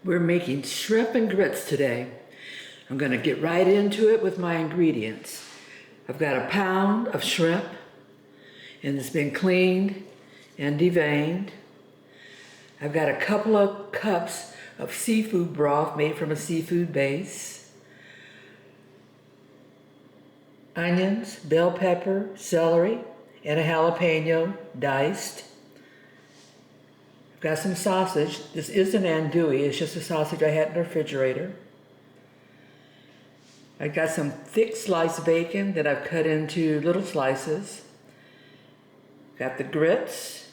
We're making shrimp and grits today. I'm gonna get right into it with my ingredients. I've got a pound of shrimp, and it's been cleaned and deveined. I've got a couple of cups of seafood broth made from a seafood base. Onions, bell pepper, celery, and a jalapeno diced. I've got some sausage. This isn't andouille, it's just a sausage I had in the refrigerator. I've got some thick sliced bacon that I've cut into little slices. Got the grits.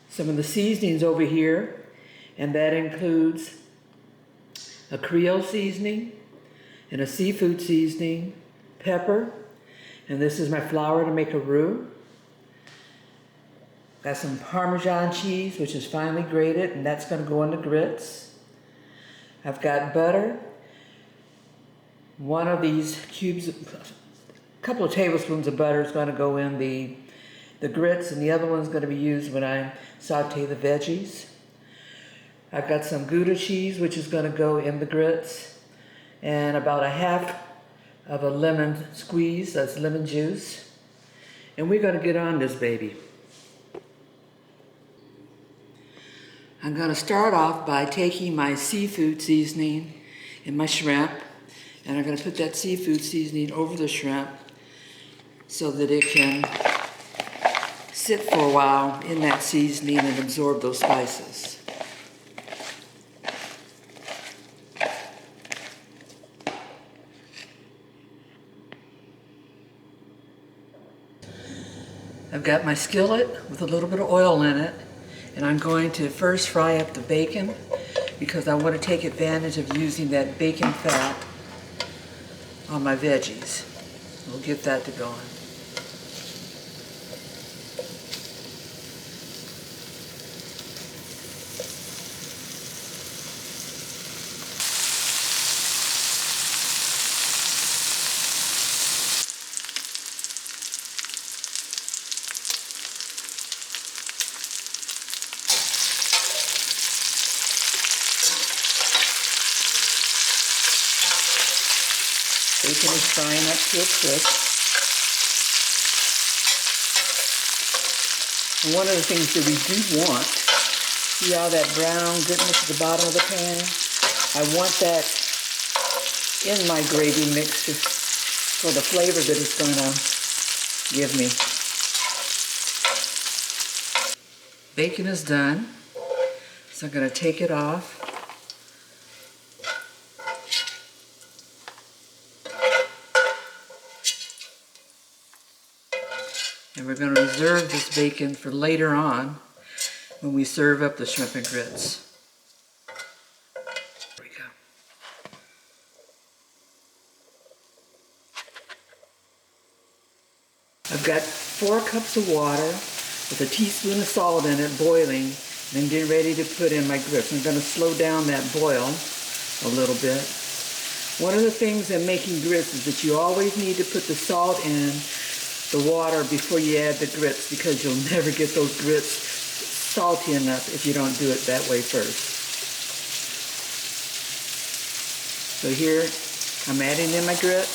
Some of the seasonings over here, and that includes a Creole seasoning and a seafood seasoning, pepper, and this is my flour to make a roux. Got some parmesan cheese, which is finely grated, and that's going to go in the grits. I've got butter. One of these cubes, a couple of tablespoons of butter is going to go in the grits, and the other one's going to be used when I saute the veggies. I've got some Gouda cheese, which is going to go in the grits, and about a half of a lemon squeeze, that's lemon juice. And we're going to get on this baby. I'm going to start off by taking my seafood seasoning and my shrimp, and I'm going to put that seafood seasoning over the shrimp so that it can sit for a while in that seasoning and absorb those spices. I've got my skillet with a little bit of oil in it, and I'm going to first fry up the bacon because I want to take advantage of using that bacon fat on my veggies. We'll get that to going. Bacon is frying up to a crisp. And one of the things that we do want, see all that brown goodness at the bottom of the pan? I want that in my gravy mixture for the flavor that it's going to give me. Bacon is done, so I'm going to take it off. And we're going to reserve this bacon for later on when we serve up the shrimp and grits. There we go. I've got 4 cups of water with a teaspoon of salt in it boiling, and I'm getting ready to put in my grits. I'm going to slow down that boil a little bit. One of the things in making grits is that you always need to put the salt in the water before you add the grits, because you'll never get those grits salty enough if you don't do it that way first. So here I'm adding in my grits,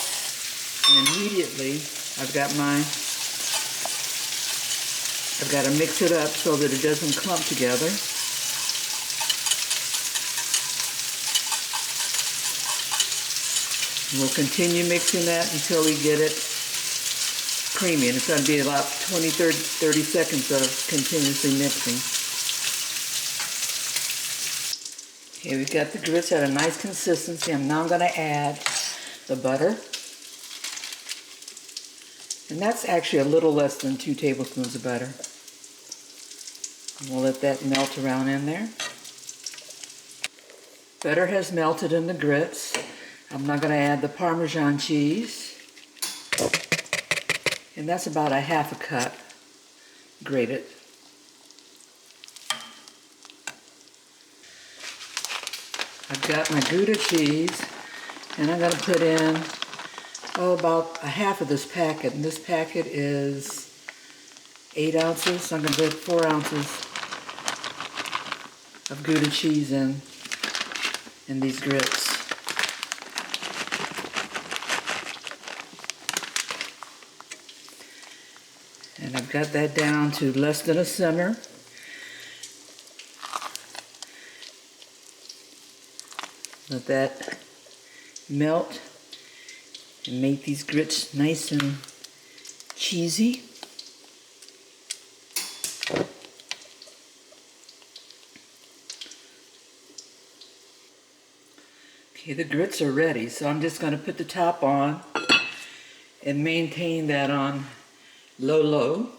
and immediately I've got to mix it up so that it doesn't clump together. And we'll continue mixing that until we get it creamy, and it's going to be about 30 seconds of continuously mixing. Okay, we've got the grits at a nice consistency. I'm now going to add the butter, and that's actually a little less than 2 tablespoons of butter. And we'll let that melt around in there. Butter has melted in the grits. I'm now going to add the Parmesan cheese. And that's about a half a cup grated. I've got my Gouda cheese, and I'm going to put in, about a half of this packet. And this packet is 8 ounces, so I'm going to put 4 ounces of Gouda cheese in these grits. And I've got that down to less than a simmer. Let that melt and make these grits nice and cheesy. Okay, the grits are ready, so I'm just going to put the top on and maintain that on low,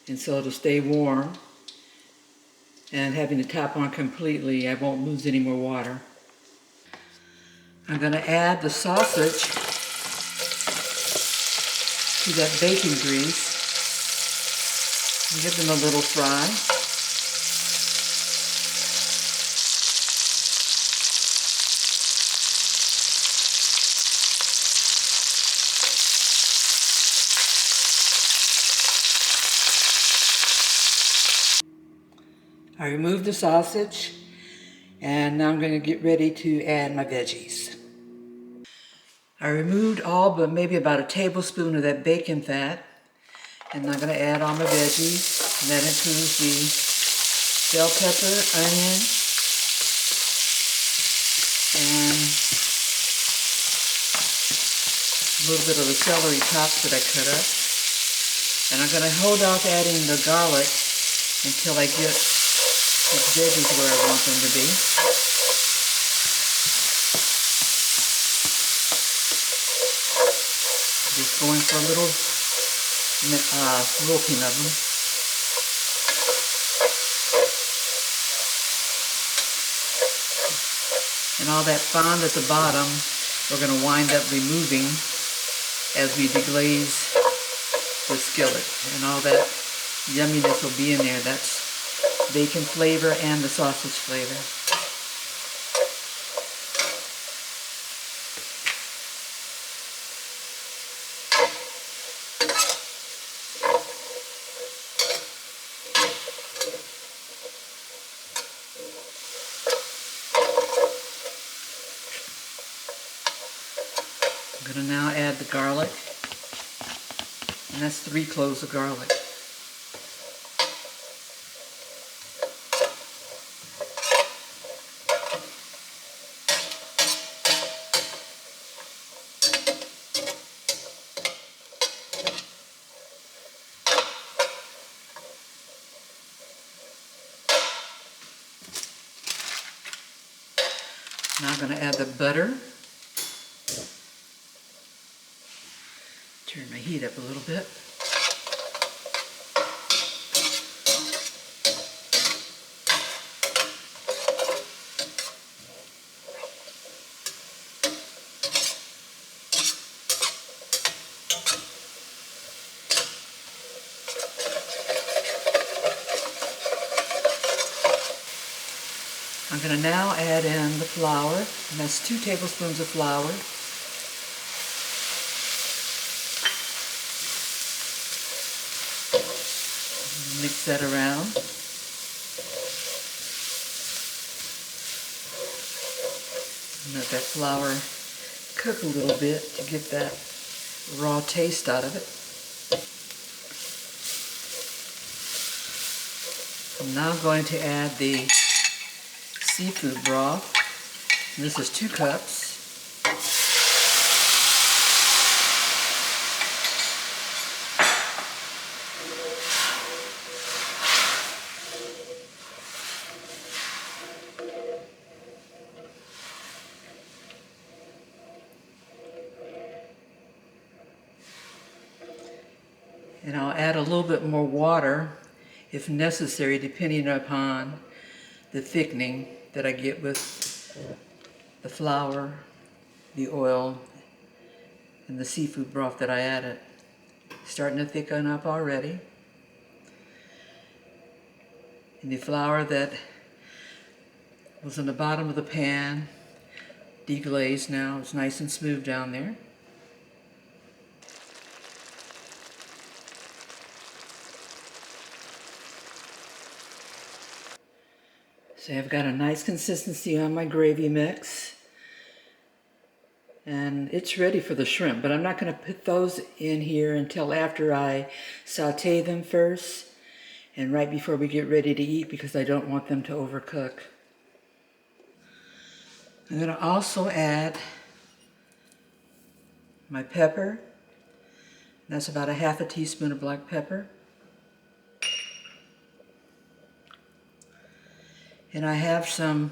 and so it'll stay warm. And having the top on completely, I won't lose any more water. I'm going to add the sausage to that bacon grease and give them a little fry. I removed the sausage, and now I'm going to get ready to add my veggies. I removed all but maybe about a tablespoon of that bacon fat, and I'm going to add all my veggies. And that includes the bell pepper, onion, and a little bit of the celery tops that I cut up. And I'm going to hold off adding the garlic until I get these veggies where I want them to be. Just going for a little wilting of them. And all that fond at the bottom, we're going to wind up removing as we deglaze the skillet. And all that yumminess will be in there. That's bacon flavor and the sausage flavor. I'm going to now add the garlic, and that's 3 cloves of garlic. Now I'm going to add the butter. Turn my heat up a little bit. I'm going to now add in the flour, and that's 2 tablespoons of flour. Mix that around. And let that flour cook a little bit to get that raw taste out of it. I'm now going to add the seafood broth. And this is 2 cups. And I'll add a little bit more water if necessary, depending upon the thickening that I get with the flour, the oil, and the seafood broth that I added. Starting to thicken up already. And the flour that was in the bottom of the pan, deglazed now, it's nice and smooth down there. So I've got a nice consistency on my gravy mix. And it's ready for the shrimp, but I'm not going to put those in here until after I saute them first and right before we get ready to eat, because I don't want them to overcook. I'm going to also add my pepper. That's about a half a teaspoon of black pepper. And I have some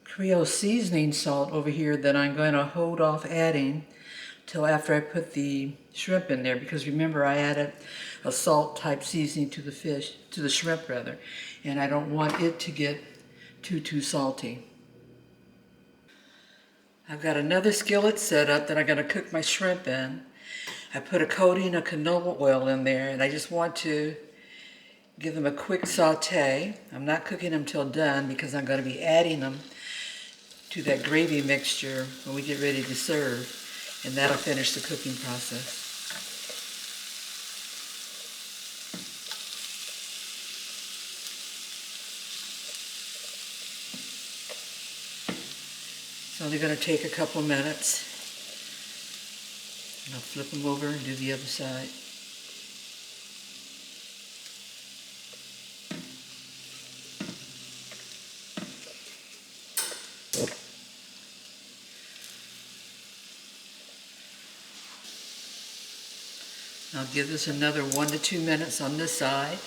Creole seasoning salt over here that I'm going to hold off adding till after I put the shrimp in there, because remember I added a salt type seasoning to the fish, to the shrimp rather, and I don't want it to get too salty. I've got another skillet set up that I'm going to cook my shrimp in. I put a coating of canola oil in there, and I just want to give them a quick saute. I'm not cooking them till done because I'm going to be adding them to that gravy mixture when we get ready to serve, and that'll finish the cooking process. It's only going to take a couple minutes. And I'll flip them over and do the other side. I'll give this another 1 to 2 minutes on this side.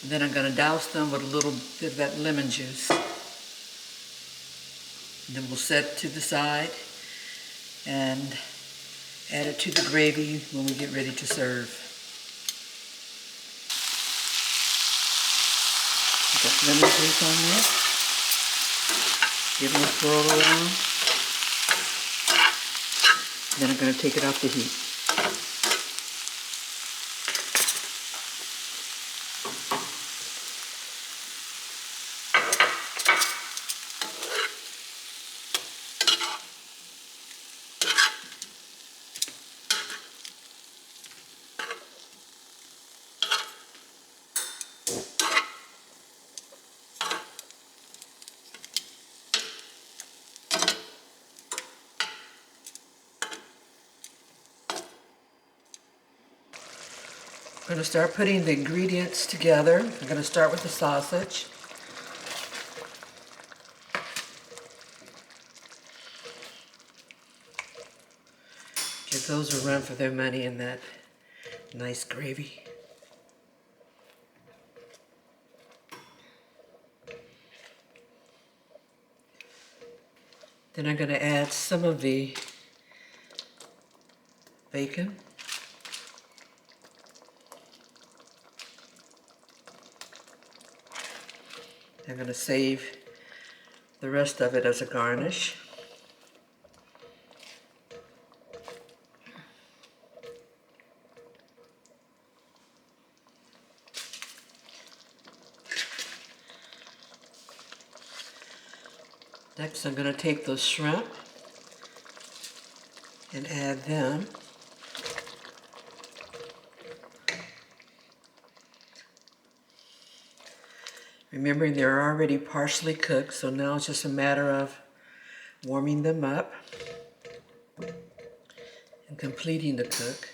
And then I'm going to douse them with a little bit of that lemon juice. And then we'll set to the side and add it to the gravy when we get ready to serve. Got lemon juice on there. Give them a swirl around. Then I'm going to take it off the heat. I'm going to start putting the ingredients together. I'm going to start with the sausage. Give those a run for their money in that nice gravy. Then I'm going to add some of the bacon. I'm going to save the rest of it as a garnish. Next, I'm going to take those shrimp and add them. Remembering they're already partially cooked, so now it's just a matter of warming them up and completing the cook.